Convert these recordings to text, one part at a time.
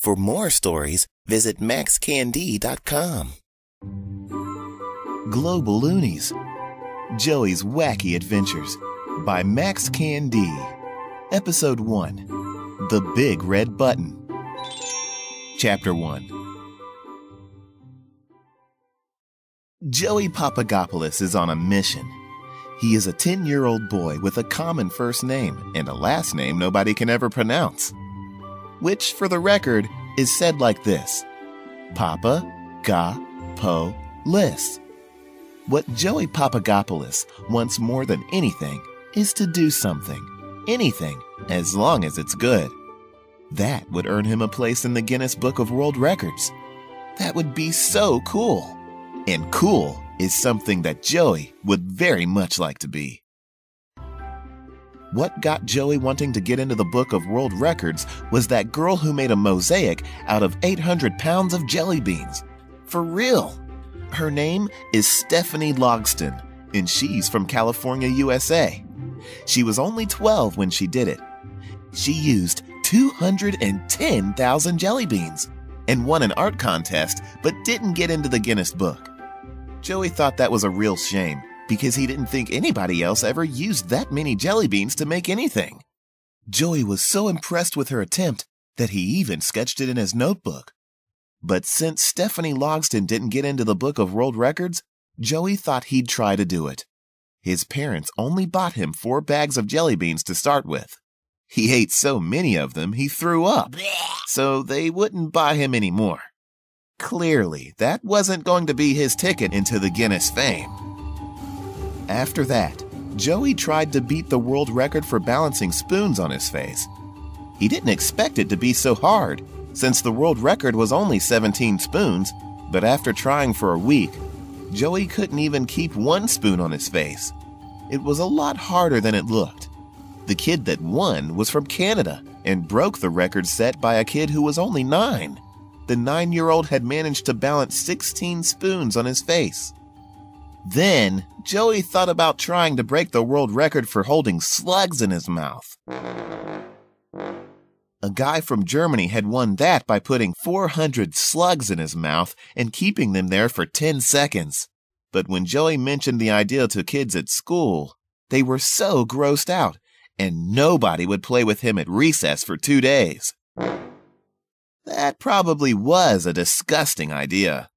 For more stories, visit maxcandee.com. Global Loonies, Joey's Wacky Adventures by Max Candee. Episode 1, The Big Red Button. Chapter 1. Joey Papagopoulos is on a mission. He is a 10-year-old boy with a common first name and a last name nobody can ever pronounce, which, for the record, is said like this: Papa-ga-po-lis. What Joey Papagopoulos wants more than anything is to do something, anything, as long as it's good. That would earn him a place in the Guinness Book of World Records. That would be so cool. And cool is something that Joey would very much like to be. What got Joey wanting to get into the Book of World Records was that girl who made a mosaic out of 800 pounds of jelly beans. For real. Her name is Stephanie Logston, and she's from California, USA. She was only 12 when she did it. She used 210,000 jelly beans and won an art contest, but didn't get into the Guinness Book. Joey thought that was a real shame, because he didn't think anybody else ever used that many jelly beans to make anything. Joey was so impressed with her attempt that he even sketched it in his notebook. But since Stephanie Logston didn't get into the Book of World Records, Joey thought he'd try to do it. His parents only bought him 4 bags of jelly beans to start with. He ate so many of them he threw up, so they wouldn't buy him any more. Clearly, that wasn't going to be his ticket into the Guinness fame. After that, Joey tried to beat the world record for balancing spoons on his face. He didn't expect it to be so hard, since the world record was only 17 spoons, but after trying for a week, Joey couldn't even keep 1 spoon on his face. It was a lot harder than it looked. The kid that won was from Canada and broke the record set by a kid who was only 9. The 9-year-old had managed to balance 16 spoons on his face. Then, Joey thought about trying to break the world record for holding slugs in his mouth. A guy from Germany had won that by putting 400 slugs in his mouth and keeping them there for 10 seconds. But when Joey mentioned the idea to kids at school, they were so grossed out, and nobody would play with him at recess for 2 days. That probably was a disgusting idea,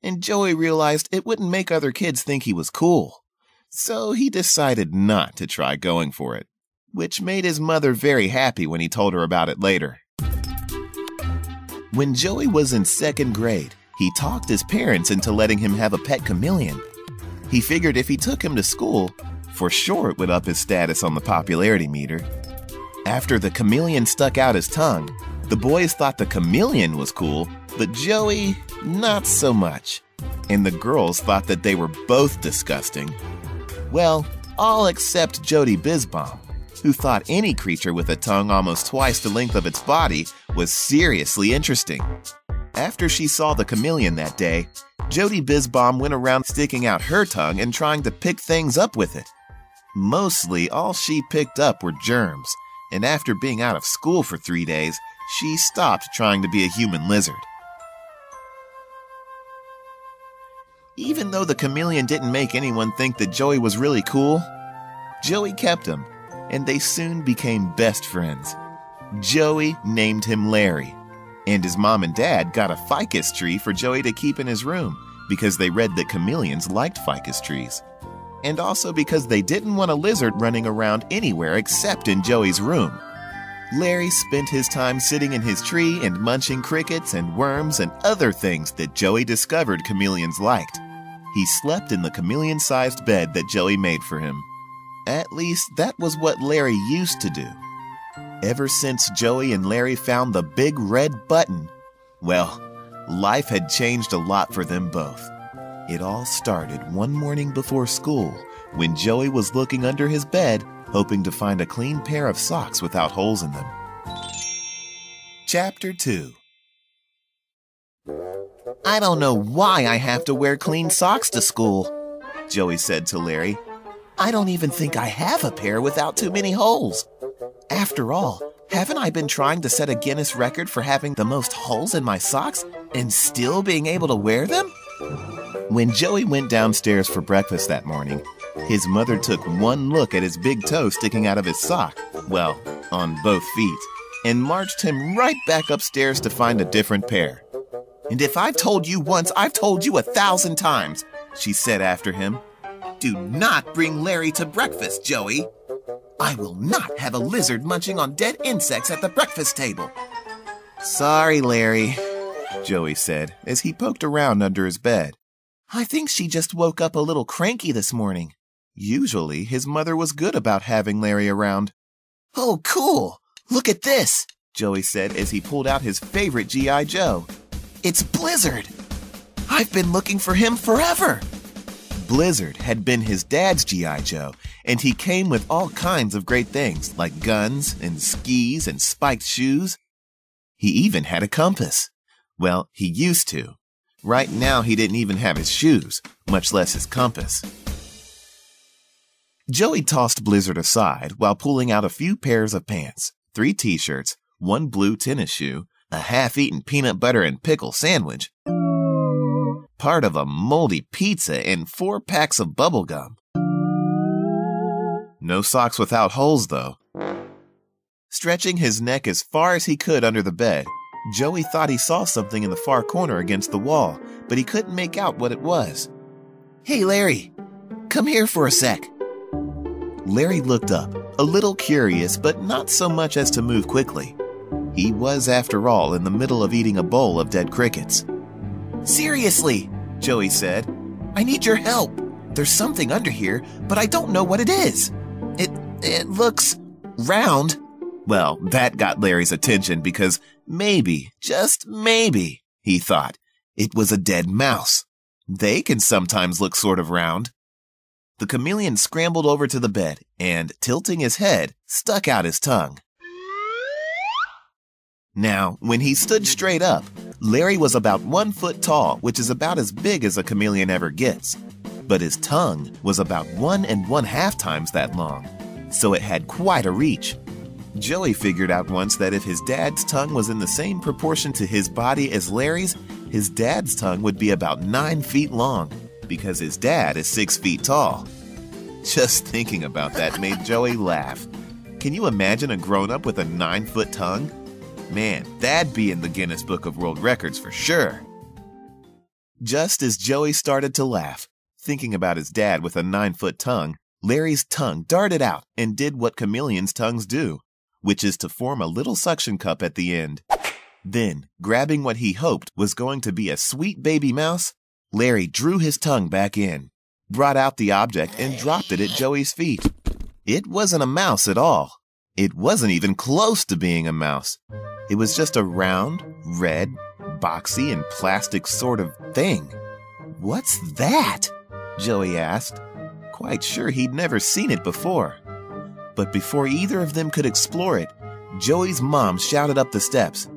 and Joey realized it wouldn't make other kids think he was cool. So he decided not to try going for it, which made his mother very happy when he told her about it later. When Joey was in 2nd grade, he talked his parents into letting him have a pet chameleon. He figured if he took him to school, for sure it would up his status on the popularity meter. After the chameleon stuck out his tongue, the boys thought the chameleon was cool, but Joey, not so much. And the girls thought that they were both disgusting. Well, all except Jody Bizbaum, who thought any creature with a tongue almost twice the length of its body was seriously interesting. After she saw the chameleon that day, Jody Bizbaum went around sticking out her tongue and trying to pick things up with it. Mostly, all she picked up were germs, and after being out of school for 3 days, she stopped trying to be a human lizard. Even though the chameleon didn't make anyone think that Joey was really cool, Joey kept him, and they soon became best friends. Joey named him Larry, and his mom and dad got a ficus tree for Joey to keep in his room because they read that chameleons liked ficus trees, and also because they didn't want a lizard running around anywhere except in Joey's room. Larry spent his time sitting in his tree and munching crickets and worms and other things that Joey discovered chameleons liked. He slept in the chameleon-sized bed that Joey made for him. At least, that was what Larry used to do. Ever since Joey and Larry found the big red button, well, life had changed a lot for them both. It all started one morning before school when Joey was looking under his bed, hoping to find a clean pair of socks without holes in them. Chapter 2. I don't know why I have to wear clean socks to school, Joey said to Larry. I don't even think I have a pair without too many holes. After all, Haven't I been trying to set a Guinness record for having the most holes in my socks and still being able to wear them? When Joey went downstairs for breakfast that morning, his mother took one look at his big toe sticking out of his sock, well, on both feet, and marched him right back upstairs to find a different pair. "And if I've told you once, I've told you 1,000 times," she said after him. "Do not bring Larry to breakfast, Joey. I will not have a lizard munching on dead insects at the breakfast table." "Sorry, Larry," Joey said as he poked around under his bed. "I think she just woke up a little cranky this morning." Usually, his mother was good about having Larry around. "Oh, cool! Look at this," Joey said as he pulled out his favorite G.I. Joe. "It's Blizzard! I've been looking for him forever!" Blizzard had been his dad's G.I. Joe, and he came with all kinds of great things, like guns and skis and spiked shoes. He even had a compass. Well, he used to. Right now, he didn't even have his shoes, much less his compass. Joey tossed Blizzard aside while pulling out a few pairs of pants, 3 t-shirts, 1 blue tennis shoe, a half-eaten peanut butter and pickle sandwich, part of a moldy pizza, and 4 packs of bubble gum. No socks without holes, though. Stretching his neck as far as he could under the bed, Joey thought he saw something in the far corner against the wall, but he couldn't make out what it was. "Hey, Larry, come here for a sec." Larry looked up, a little curious, but not so much as to move quickly. He was, after all, in the middle of eating a bowl of dead crickets. "Seriously," Joey said, "I need your help. There's something under here, but I don't know what it is. It looks round." Well, that got Larry's attention because maybe, just maybe, he thought, it was a dead mouse. They can sometimes look sort of round. The chameleon scrambled over to the bed and, tilting his head, stuck out his tongue. Now, when he stood straight up, Larry was about 1 foot tall, which is about as big as a chameleon ever gets. But his tongue was about 1 1/2 times that long, so it had quite a reach. Joey figured out once that if his dad's tongue was in the same proportion to his body as Larry's, his dad's tongue would be about 9 feet long, because his dad is 6 feet tall. Just thinking about that made Joey laugh. Can you imagine a grown-up with a 9-foot tongue? Man, that'd be in the Guinness Book of World Records for sure. Just as Joey started to laugh, thinking about his dad with a 9-foot tongue, Larry's tongue darted out and did what chameleons' tongues do, which is to form a little suction cup at the end. Then, grabbing what he hoped was going to be a sweet baby mouse, Larry drew his tongue back in, brought out the object, and dropped it at Joey's feet. It wasn't a mouse at all. It wasn't even close to being a mouse. It was just a round, red, boxy, and plastic sort of thing. "What's that?" Joey asked, quite sure he'd never seen it before. But before either of them could explore it, Joey's mom shouted up the steps,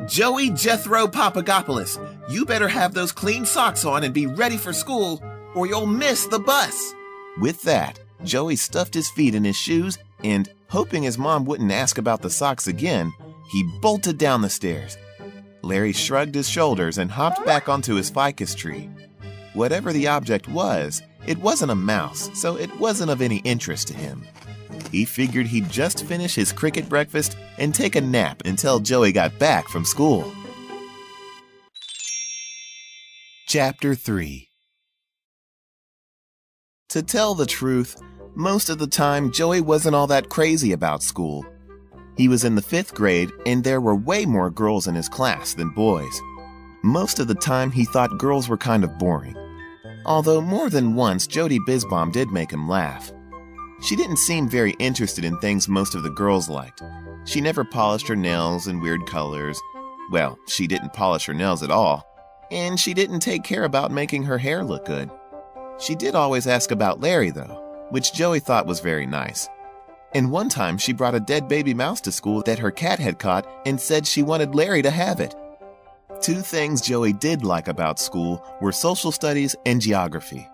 "Joey Jethro Papagopoulos, you better have those clean socks on and be ready for school, or you'll miss the bus." With that, Joey stuffed his feet in his shoes and, hoping his mom wouldn't ask about the socks again, he bolted down the stairs. Larry shrugged his shoulders and hopped back onto his ficus tree. Whatever the object was, it wasn't a mouse, so it wasn't of any interest to him. He figured he'd just finish his cricket breakfast and take a nap until Joey got back from school. Chapter 3. To tell the truth, most of the time Joey wasn't all that crazy about school. He was in the 5th grade and there were way more girls in his class than boys. Most of the time he thought girls were kind of boring. Although more than once Jody Bizbomb did make him laugh. She didn't seem very interested in things most of the girls liked. She never polished her nails in weird colors. Well, she didn't polish her nails at all. And she didn't take care about making her hair look good. She did always ask about Larry, though, which Joey thought was very nice. And one time she brought a dead baby mouse to school that her cat had caught and said she wanted Larry to have it. 2 things Joey did like about school were social studies and geography.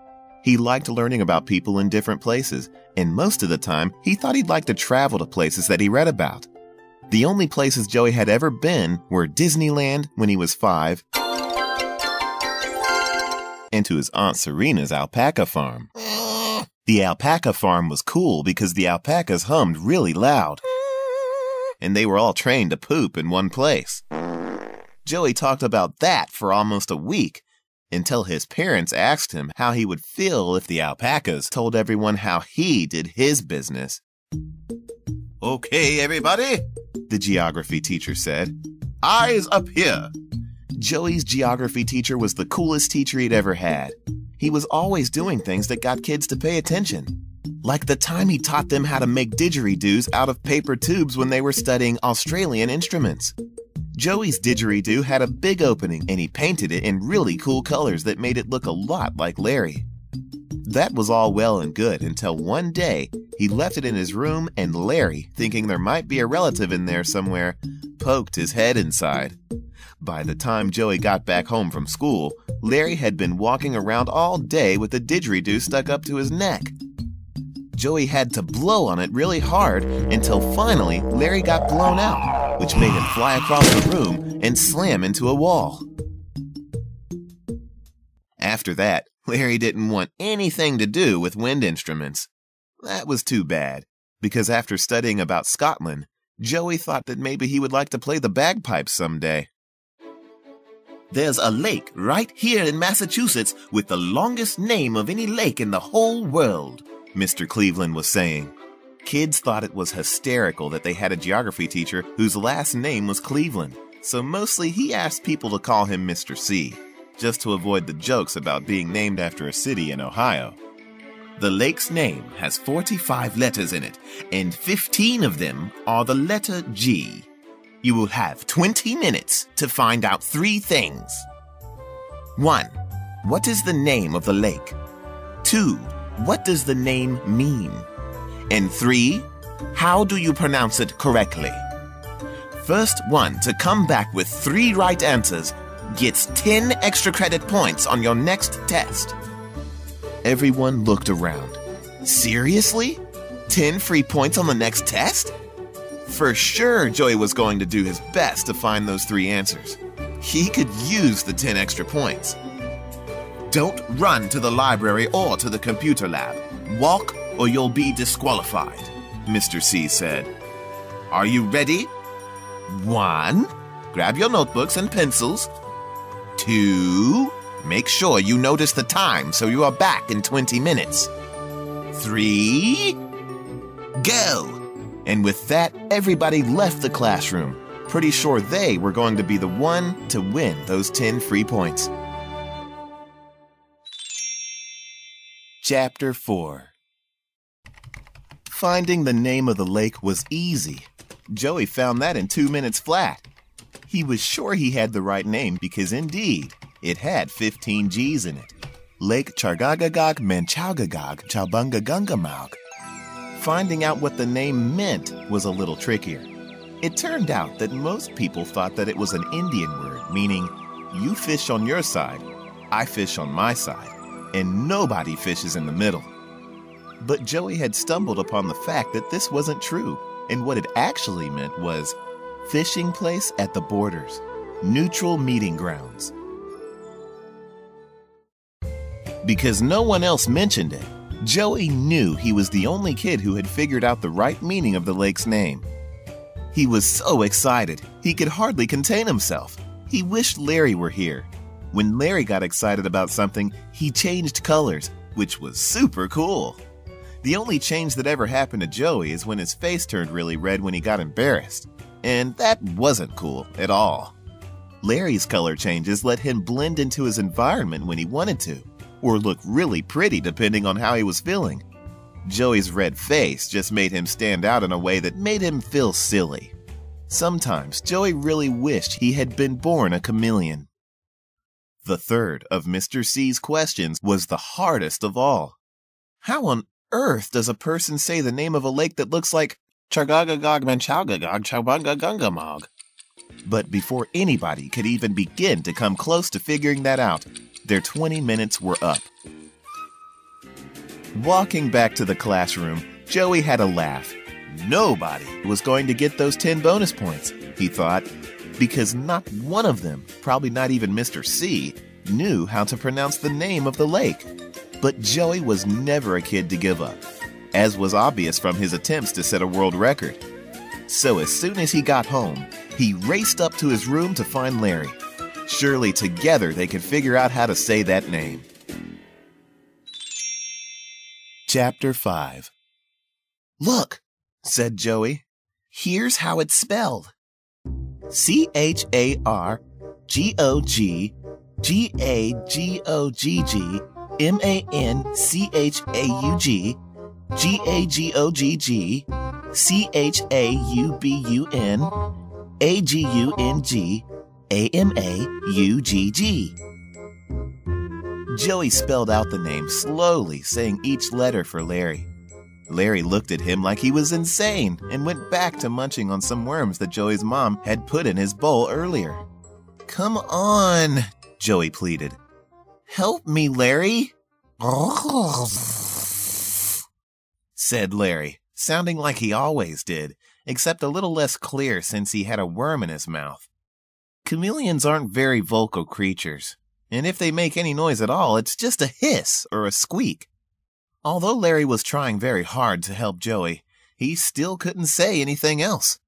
He liked learning about people in different places, and most of the time, he thought he'd like to travel to places that he read about. The only places Joey had ever been were Disneyland when he was 5 and to his Aunt Serena's alpaca farm. The alpaca farm was cool because the alpacas hummed really loud, and they were all trained to poop in one place. Joey talked about that for almost a week, until his parents asked him how he would feel if the alpacas told everyone how he did his business. "Okay, everybody," the geography teacher said. "Eyes up here." Joey's geography teacher was the coolest teacher he'd ever had. He was always doing things that got kids to pay attention. Like the time he taught them how to make didgeridoos out of paper tubes when they were studying Australian instruments. Joey's didgeridoo had a big opening, and he painted it in really cool colors that made it look a lot like Larry. That was all well and good until one day he left it in his room, and Larry, thinking there might be a relative in there somewhere, poked his head inside. By the time Joey got back home from school, Larry had been walking around all day with the didgeridoo stuck up to his neck. Joey had to blow on it really hard until finally Larry got blown out, which made him fly across the room and slam into a wall. After that, Larry didn't want anything to do with wind instruments. That was too bad, because after studying about Scotland, Joey thought that maybe he would like to play the bagpipes someday. "There's a lake right here in Massachusetts with the longest name of any lake in the whole world," Mr. Cleveland was saying. Kids thought it was hysterical that they had a geography teacher whose last name was Cleveland, so mostly he asked people to call him Mr. C, just to avoid the jokes about being named after a city in Ohio. "The lake's name has 45 letters in it, and 15 of them are the letter G. You will have 20 minutes to find out 3 things. 1. What is the name of the lake? 2. What does the name mean? And 3. How do you pronounce it correctly? First one to come back with 3 right answers gets 10 extra credit points on your next test." Everyone looked around. Seriously? 10 free points on the next test? For sure, Joey was going to do his best to find those 3 answers. He could use the 10 extra points. "Don't run to the library or to the computer lab. Walk or you'll be disqualified," Mr. C said. "Are you ready? 1. Grab your notebooks and pencils. 2. Make sure you notice the time so you are back in 20 minutes. 3. Go!" And with that, everybody left the classroom, pretty sure they were going to be the one to win those 10 free points. Chapter 4. Finding the name of the lake was easy. Joey found that in 2 minutes flat. He was sure he had the right name because indeed, it had 15 G's in it. Lake Chargagagog Manchaugagog Chalbungagungamog. Finding out what the name meant was a little trickier. It turned out that most people thought that it was an Indian word, meaning you fish on your side, I fish on my side, and nobody fishes in the middle. But Joey had stumbled upon the fact that this wasn't true, and what it actually meant was fishing place at the borders, neutral meeting grounds. Because no one else mentioned it, Joey knew he was the only kid who had figured out the right meaning of the lake's name. He was so excited, he could hardly contain himself. He wished Larry were here. When Larry got excited about something, he changed colors, which was super cool. The only change that ever happened to Joey is when his face turned really red when he got embarrassed. And that wasn't cool at all. Larry's color changes let him blend into his environment when he wanted to, or look really pretty depending on how he was feeling. Joey's red face just made him stand out in a way that made him feel silly. Sometimes Joey really wished he had been born a chameleon. The third of Mr. C's questions was the hardest of all. How on earth does a person say the name of a lake that looks like Chargagagog Manchaugagog Chalbungagungamog? But before anybody could even begin to come close to figuring that out, their 20 minutes were up. Walking back to the classroom, Joey had a laugh. Nobody was going to get those 10 bonus points, he thought, because not one of them, probably not even Mr. C, knew how to pronounce the name of the lake. But Joey was never a kid to give up, as was obvious from his attempts to set a world record. So as soon as he got home, he raced up to his room to find Larry. Surely together they could figure out how to say that name. Chapter 5. "Look," said Joey. "Here's how it's spelled. CHARGOGGAGOGGAGUGGAGUNGAMAUGG. Joey spelled out the name slowly, saying each letter for Larry. Larry looked at him like he was insane and went back to munching on some worms that Joey's mom had put in his bowl earlier. "Come on," Joey pleaded. "Help me, Larry." said Larry, sounding like he always did, except a little less clear since he had a worm in his mouth. Chameleons aren't very vocal creatures, and if they make any noise at all, it's just a hiss or a squeak. Although Larry was trying very hard to help Joey, he still couldn't say anything else.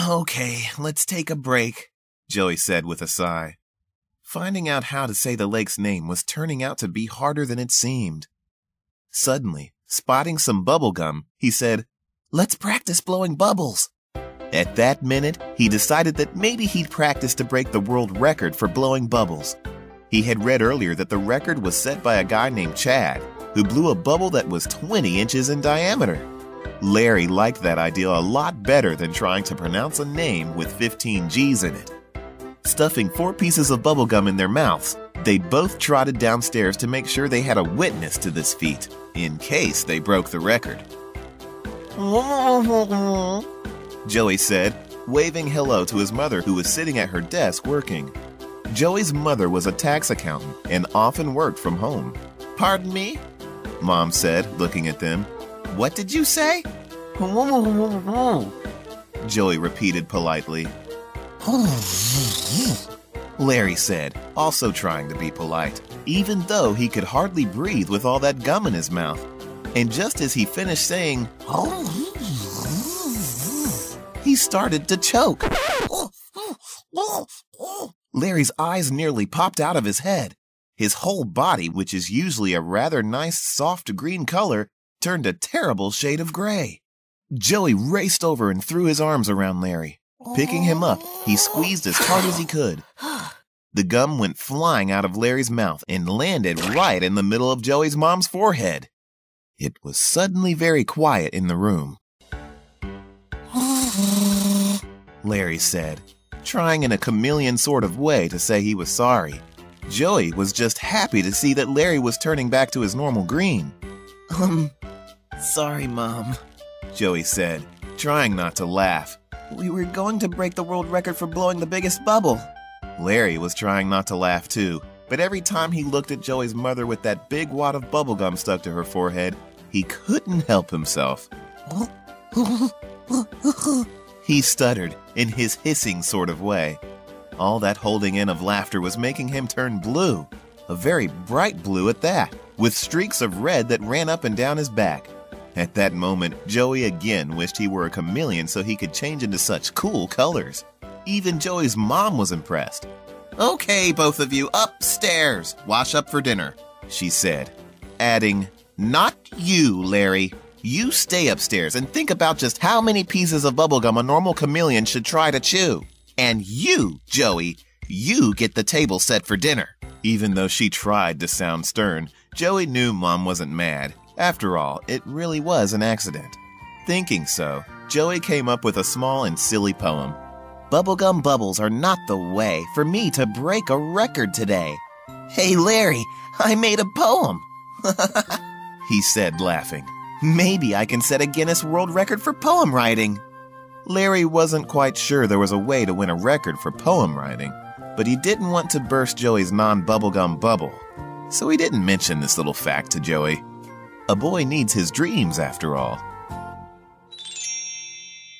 "Okay, let's take a break," Joey said with a sigh. Finding out how to say the lake's name was turning out to be harder than it seemed. Suddenly, spotting some bubble gum, he said, "Let's practice blowing bubbles." At that minute, he decided that maybe he'd practice to break the world record for blowing bubbles. He had read earlier that the record was set by a guy named Chad, who blew a bubble that was 20 inches in diameter. Larry liked that idea a lot better than trying to pronounce a name with 15 G's in it. Stuffing 4 pieces of bubblegum in their mouths, they both trotted downstairs to make sure they had a witness to this feat, in case they broke the record. Joey said, waving hello to his mother who was sitting at her desk working. Joey's mother was a tax accountant and often worked from home. "Pardon me?" Mom said, looking at them. "What did you say?" Joey repeated politely. Larry said, also trying to be polite, even though he could hardly breathe with all that gum in his mouth. And just as he finished saying, he started to choke. Larry's eyes nearly popped out of his head. His whole body, which is usually a rather nice soft green color, turned a terrible shade of gray. Joey raced over and threw his arms around Larry. Picking him up, he squeezed as hard as he could. The gum went flying out of Larry's mouth and landed right in the middle of Joey's mom's forehead. It was suddenly very quiet in the room. Larry said, trying in a chameleon sort of way to say he was sorry. Joey was just happy to see that Larry was turning back to his normal green. Sorry, Mom, Joey said, trying not to laugh. We were going to break the world record for blowing the biggest bubble. Larry was trying not to laugh too, but every time he looked at Joey's mother with that big wad of bubblegum stuck to her forehead, he couldn't help himself. He stuttered in his hissing sort of way. All that holding in of laughter was making him turn blue, a very bright blue at that, with streaks of red that ran up and down his back. At that moment, Joey again wished he were a chameleon so he could change into such cool colors. Even Joey's mom was impressed. "Okay, both of you, upstairs. Wash up for dinner," she said, adding, "Not you, Larry. You stay upstairs and think about just how many pieces of bubblegum a normal chameleon should try to chew. And you, Joey, you get the table set for dinner." Even though she tried to sound stern, Joey knew Mom wasn't mad. After all, it really was an accident. Thinking so, Joey came up with a small and silly poem. "Bubblegum bubbles are not the way for me to break a record today. Hey, Larry, I made a poem," he said, laughing. "Maybe I can set a Guinness World Record for poem writing." Larry wasn't quite sure there was a way to win a record for poem writing, but he didn't want to burst Joey's non-bubblegum bubble, so he didn't mention this little fact to Joey. A boy needs his dreams, after all.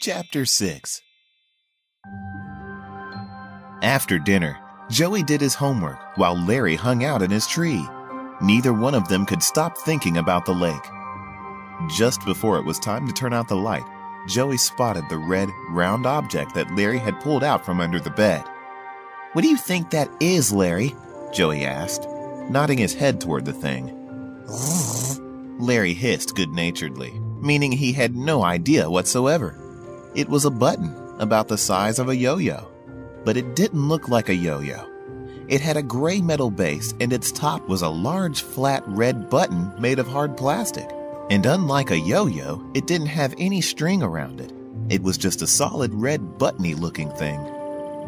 Chapter 6. After dinner, Joey did his homework while Larry hung out in his tree. Neither one of them could stop thinking about the lake. Just before it was time to turn out the light, Joey spotted the red, round object that Larry had pulled out from under the bed. "What do you think that is, Larry?" Joey asked, nodding his head toward the thing. Larry hissed good-naturedly, meaning he had no idea whatsoever. It was a button about the size of a yo-yo, but it didn't look like a yo-yo. It had a gray metal base, and its top was a large, flat red button made of hard plastic. And unlike a yo-yo, it didn't have any string around it. It was just a solid red buttony-looking thing.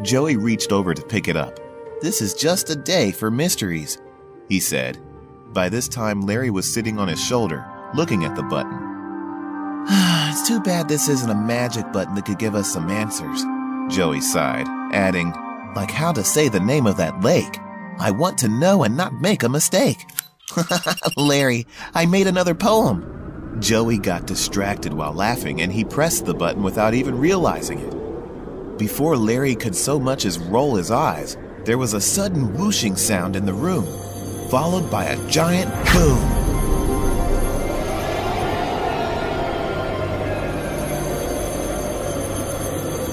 Joey reached over to pick it up. "This is just a day for mysteries," he said. By this time, Larry was sitting on his shoulder, looking at the button. "It's too bad this isn't a magic button that could give us some answers," Joey sighed, adding, "Like how to say the name of that lake. I want to know and not make a mistake." "Larry, I made another poem." Joey got distracted while laughing, and he pressed the button without even realizing it. Before Larry could so much as roll his eyes, there was a sudden whooshing sound in the room, followed by a giant boom.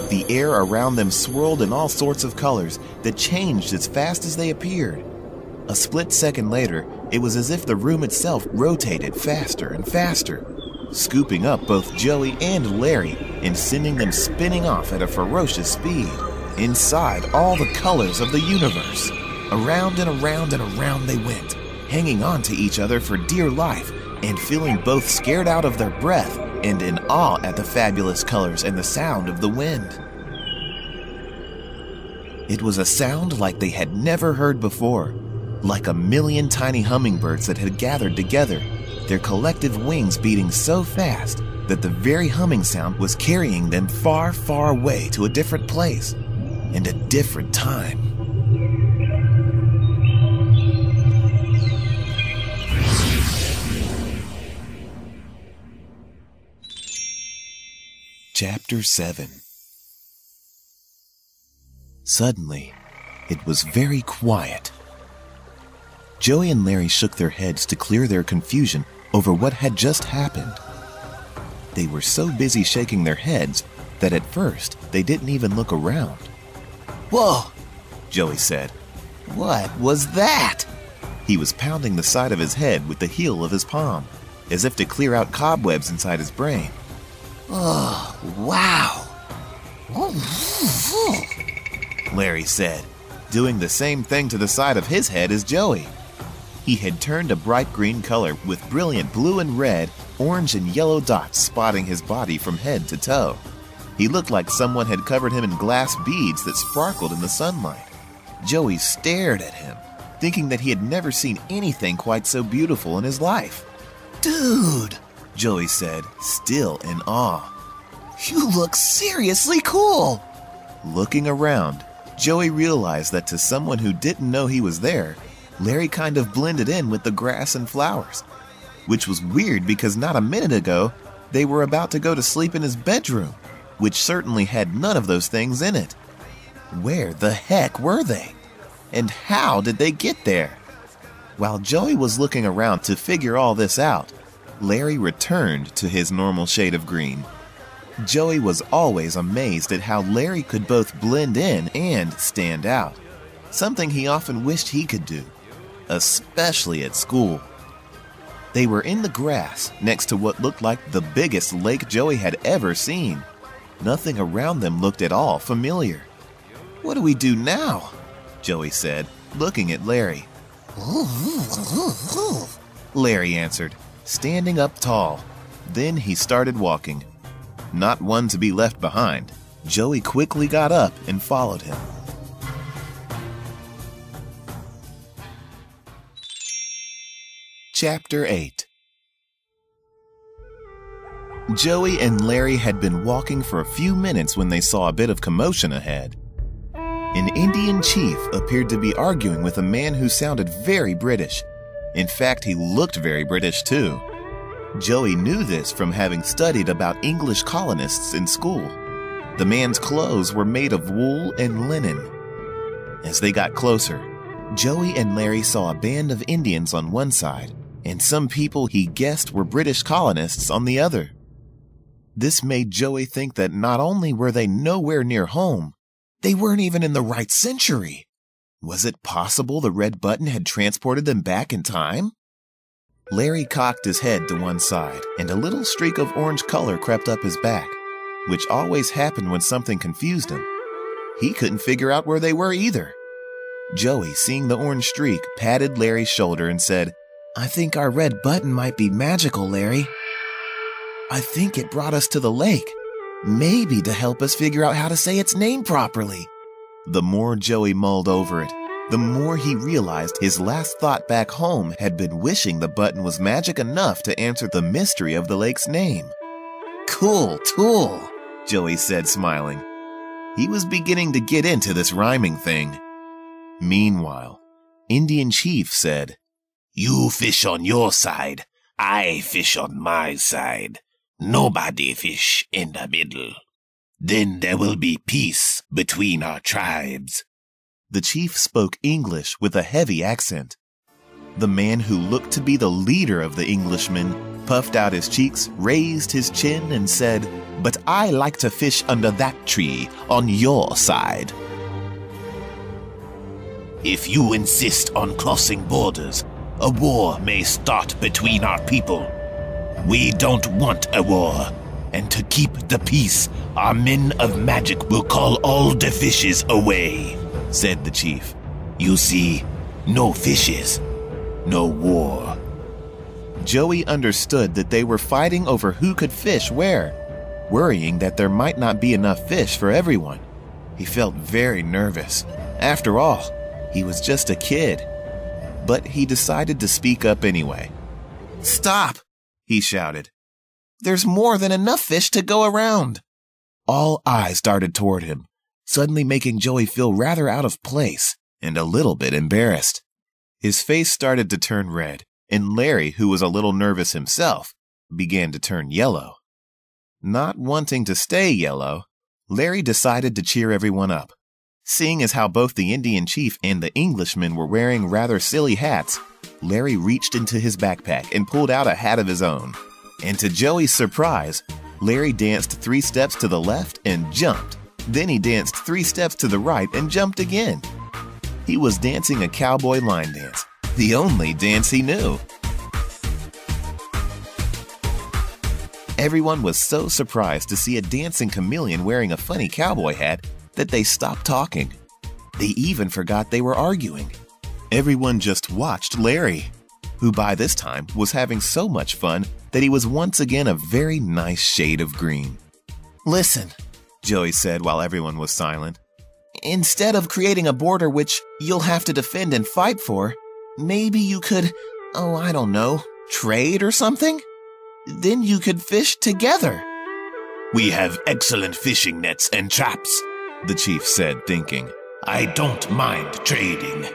The air around them swirled in all sorts of colors that changed as fast as they appeared. A split second later, it was as if the room itself rotated faster and faster, scooping up both Joey and Larry and sending them spinning off at a ferocious speed. Inside, all the colors of the universe. Around and around and around they went, hanging on to each other for dear life and feeling both scared out of their breath and in awe at the fabulous colors and the sound of the wind. It was a sound like they had never heard before, like a million tiny hummingbirds that had gathered together, their collective wings beating so fast that the very humming sound was carrying them far, far away to a different place and a different time. Chapter 7. Suddenly, it was very quiet. Joey and Larry shook their heads to clear their confusion over what had just happened. They were so busy shaking their heads that at first they didn't even look around. "Whoa!" Joey said. "What was that?" He was pounding the side of his head with the heel of his palm, as if to clear out cobwebs inside his brain. "Oh, wow!" Larry said, doing the same thing to the side of his head as Joey. He had turned a bright green color with brilliant blue and red, orange and yellow dots spotting his body from head to toe. He looked like someone had covered him in glass beads that sparkled in the sunlight. Joey stared at him, thinking that he had never seen anything quite so beautiful in his life. "Dude," Joey said, still in awe. "You look seriously cool." Looking around, Joey realized that to someone who didn't know he was there, Larry kind of blended in with the grass and flowers, which was weird because not a minute ago, they were about to go to sleep in his bedroom, which certainly had none of those things in it. Where the heck were they? And how did they get there? While Joey was looking around to figure all this out, Larry returned to his normal shade of green. Joey was always amazed at how Larry could both blend in and stand out, something he often wished he could do, especially at school. They were in the grass next to what looked like the biggest lake Joey had ever seen. Nothing around them looked at all familiar. "What do we do now?" Joey said, looking at Larry. Larry answered, standing up tall. Then he started walking. Not one to be left behind, Joey quickly got up and followed him. Chapter 8. Joey and Larry had been walking for a few minutes when they saw a bit of commotion ahead. An Indian chief appeared to be arguing with a man who sounded very British. In fact, he looked very British too. Joey knew this from having studied about English colonists in school. The man's clothes were made of wool and linen. As they got closer, Joey and Larry saw a band of Indians on one side and some people he guessed were British colonists on the other. This made Joey think that not only were they nowhere near home, they weren't even in the right century. Was it possible the red button had transported them back in time? Larry cocked his head to one side, and a little streak of orange color crept up his back, which always happened when something confused him. He couldn't figure out where they were either. Joey, seeing the orange streak, patted Larry's shoulder and said, "I think our red button might be magical, Larry. I think it brought us to the lake, maybe to help us figure out how to say its name properly." The more Joey mulled over it, the more he realized his last thought back home had been wishing the button was magic enough to answer the mystery of the lake's name. "Cool tool," Joey said, smiling. He was beginning to get into this rhyming thing. Meanwhile, Indian Chief said, "You fish on your side, I fish on my side. Nobody fish in the middle. Then there will be peace between our tribes." The chief spoke English with a heavy accent. The man who looked to be the leader of the Englishmen puffed out his cheeks, raised his chin, and said, "But I like to fish under that tree on your side." "If you insist on crossing borders, a war may start between our people. We don't want a war, and to keep the peace, our men of magic will call all the fishes away," said the chief. "You see, no fishes, no war." Joey understood that they were fighting over who could fish where, worrying that there might not be enough fish for everyone. He felt very nervous. After all, he was just a kid. But he decided to speak up anyway. "Stop!" he shouted. "There's more than enough fish to go around." All eyes darted toward him, suddenly making Joey feel rather out of place and a little bit embarrassed. His face started to turn red, and Larry, who was a little nervous himself, began to turn yellow. Not wanting to stay yellow, Larry decided to cheer everyone up. Seeing as how both the Indian chief and the Englishman were wearing rather silly hats, Larry reached into his backpack and pulled out a hat of his own. And to Joey's surprise, Larry danced 3 steps to the left and jumped. Then he danced 3 steps to the right and jumped again. He was dancing a cowboy line dance, the only dance he knew. Everyone was so surprised to see a dancing chameleon wearing a funny cowboy hat that they stopped talking. They even forgot they were arguing. Everyone just watched Larry, who by this time was having so much fun that he was once again a very nice shade of green. "Listen," Joey said while everyone was silent. "Instead of creating a border which you'll have to defend and fight for, maybe you could, I don't know, trade or something? Then you could fish together." "We have excellent fishing nets and traps," the chief said, thinking. "I don't mind trading."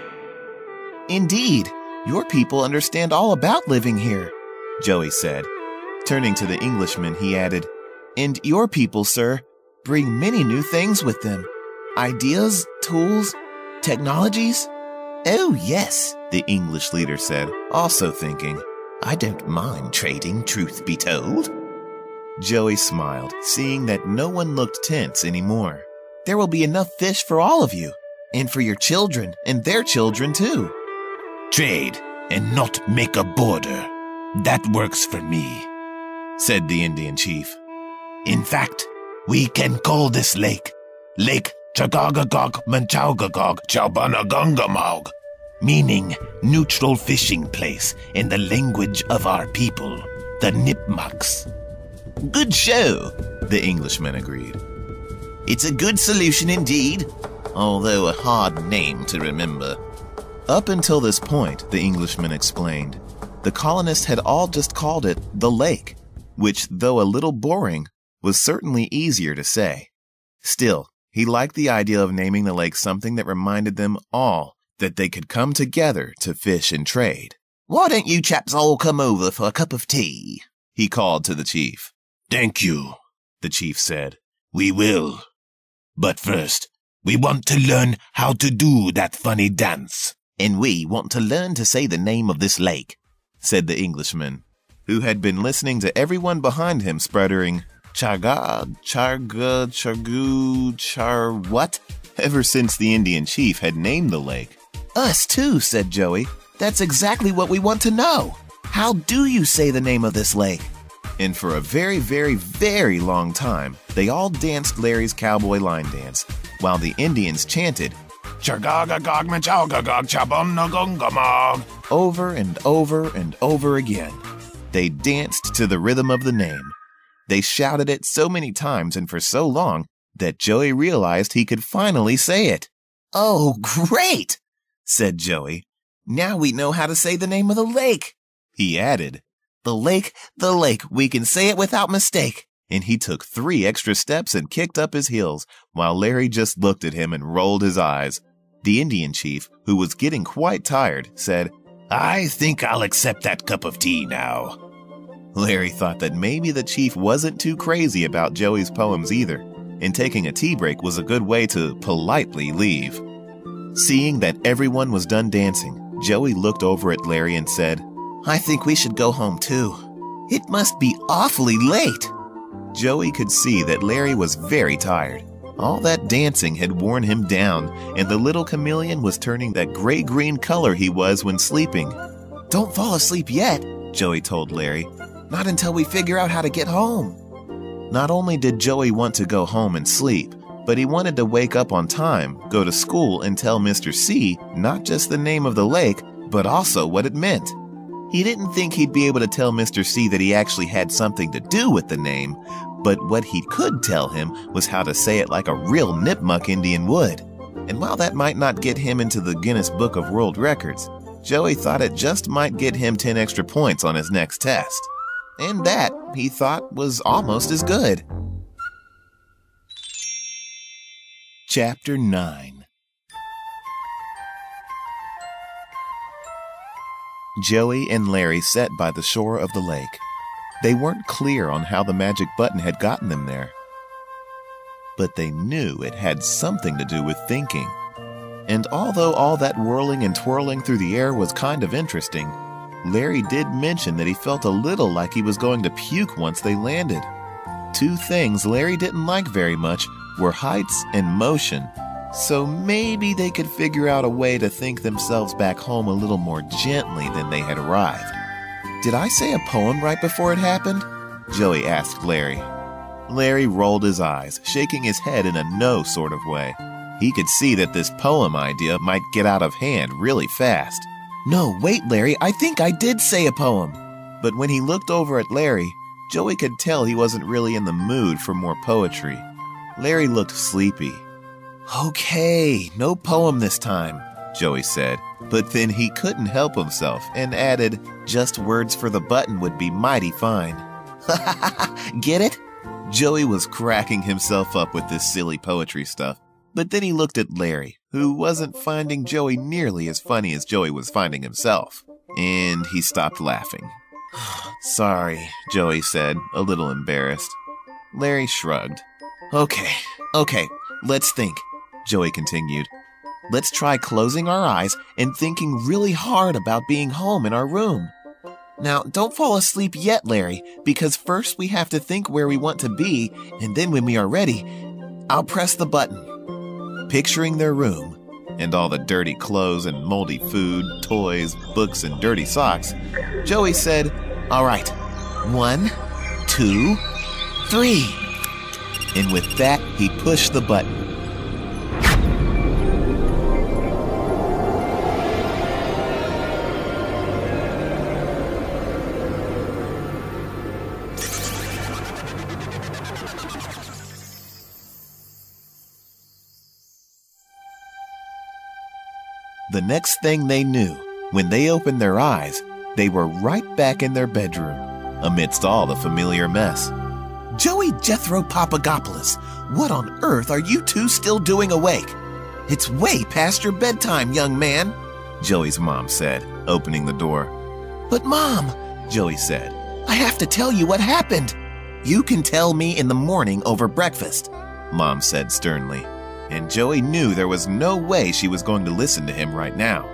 "Indeed, your people understand all about living here," Joey said. Turning to the Englishman, he added, "And your people, sir, bring many new things with them. Ideas, tools, technologies." "Oh, yes," the English leader said, also thinking, "I don't mind trading, truth be told." Joey smiled, seeing that no one looked tense anymore. "There will be enough fish for all of you, and for your children and their children too." "Trade and not make a border. That works for me," said the Indian chief. "In fact, we can call this lake Lake Chagagagog Manchaugagog Chaubanagongamaug, meaning neutral fishing place in the language of our people, the Nipmucks." "Good show," the Englishman agreed. "It's a good solution indeed, although a hard name to remember." Up until this point, the Englishman explained, the colonists had all just called it the lake, which, though a little boring, was certainly easier to say. Still, he liked the idea of naming the lake something that reminded them all that they could come together to fish and trade. "Why don't you chaps all come over for a cup of tea?" he called to the chief. "Thank you," the chief said. "We will. But first, we want to learn how to do that funny dance." "And we want to learn to say the name of this lake," said the Englishman, who had been listening to everyone behind him sputtering, "Chaga, charga, chargoo, char what?" ever since the Indian chief had named the lake. "Us too," said Joey. "That's exactly what we want to know. How do you say the name of this lake?" And for a very, very, very long time, they all danced Larry's cowboy line dance, while the Indians chanted, over and over and over again. They danced to the rhythm of the name. They shouted it so many times and for so long that Joey realized he could finally say it. "Oh, great," said Joey. "Now we know how to say the name of the lake." He added, the lake, we can say it without mistake." And he took 3 extra steps and kicked up his heels, while Larry just looked at him and rolled his eyes. The Indian chief, who was getting quite tired, said, "I think I'll accept that cup of tea now." Larry thought that maybe the chief wasn't too crazy about Joey's poems either, and taking a tea break was a good way to politely leave. Seeing that everyone was done dancing, Joey looked over at Larry and said, "I think we should go home too. It must be awfully late." Joey could see that Larry was very tired. All that dancing had worn him down, and the little chameleon was turning that gray-green color he was when sleeping. "Don't fall asleep yet," Joey told Larry. "Not until we figure out how to get home." Not only did Joey want to go home and sleep, but he wanted to wake up on time, go to school, and tell Mr. C not just the name of the lake, but also what it meant. He didn't think he'd be able to tell Mr. C that he actually had something to do with the name, but what he could tell him was how to say it like a real Nipmuc Indian would. And while that might not get him into the Guinness Book of World Records, Joey thought it just might get him 10 extra points on his next test. And that, he thought, was almost as good. Chapter 9. Joey and Larry sat by the shore of the lake. They weren't clear on how the magic button had gotten them there, but they knew it had something to do with thinking. And although all that whirling and twirling through the air was kind of interesting, Larry did mention that he felt a little like he was going to puke once they landed. 2 things Larry didn't like very much were heights and motion, so maybe they could figure out a way to think themselves back home a little more gently than they had arrived. "Did I say a poem right before it happened?" Joey asked Larry. Larry rolled his eyes, shaking his head in a no sort of way. He could see that this poem idea might get out of hand really fast. "No, wait, Larry, I think I did say a poem." But when he looked over at Larry, Joey could tell he wasn't really in the mood for more poetry. Larry looked sleepy. "Okay, no poem this time," Joey said, but then he couldn't help himself and added, "Just words for the button would be mighty fine." Get it? Joey was cracking himself up with this silly poetry stuff, but then he looked at Larry, who wasn't finding Joey nearly as funny as Joey was finding himself, and he stopped laughing. "Sorry," Joey said, a little embarrassed. Larry shrugged. Okay, let's think," Joey continued. "Let's try closing our eyes and thinking really hard about being home in our room. Now, don't fall asleep yet, Larry, because first we have to think where we want to be, and then when we are ready, I'll press the button." Picturing their room, and all the dirty clothes and moldy food, toys, books, and dirty socks, Joey said, "All right, 1, 2, 3. And with that, he pushed the button. The next thing they knew, when they opened their eyes, they were right back in their bedroom, amidst all the familiar mess. "Joey Jethro Papagopoulos, what on earth are you two still doing awake? It's way past your bedtime, young man," Joey's mom said, opening the door. "But Mom," Joey said, I have to tell you what happened. You can tell me in the morning over breakfast, Mom said sternly. And Joey knew there was no way she was going to listen to him right now.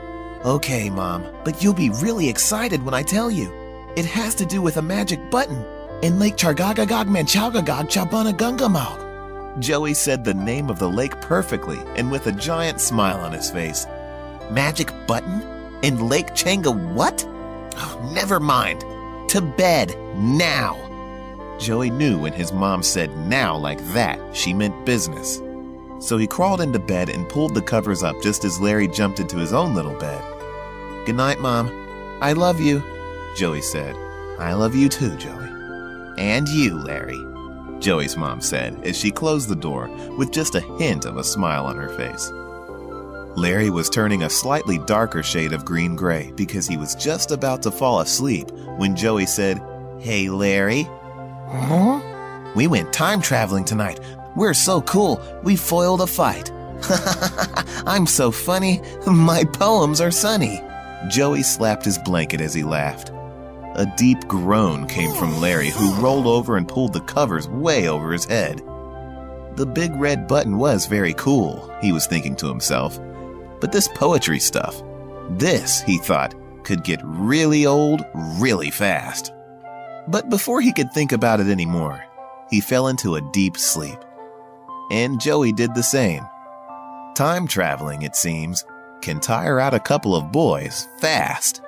Okay, Mom, but you'll be really excited when I tell you. It has to do with a magic button in Lake Chargagagog Manchaugagog Chabunagungamaug. Joey said the name of the lake perfectly and with a giant smile on his face. Magic button? In Lake Changa what? Oh, never mind. To bed, now. Joey knew when his mom said now like that, she meant business. So he crawled into bed and pulled the covers up just as Larry jumped into his own little bed. Good night, Mom. I love you, Joey said. I love you too, Joey. And you, Larry, Joey's mom said as she closed the door with just a hint of a smile on her face. Larry was turning a slightly darker shade of green-gray because he was just about to fall asleep when Joey said, Hey, Larry. Huh? We went time traveling tonight. We're so cool, we foiled a fight. I'm so funny, my poems are sunny. Joey slapped his blanket as he laughed. A deep groan came from Larry, who rolled over and pulled the covers way over his head. The big red button was very cool, he was thinking to himself. But this poetry stuff, this, he thought, could get really old really fast. But before he could think about it anymore, he fell into a deep sleep. And Joey did the same. Time traveling, it seems, can tire out a couple of boys fast.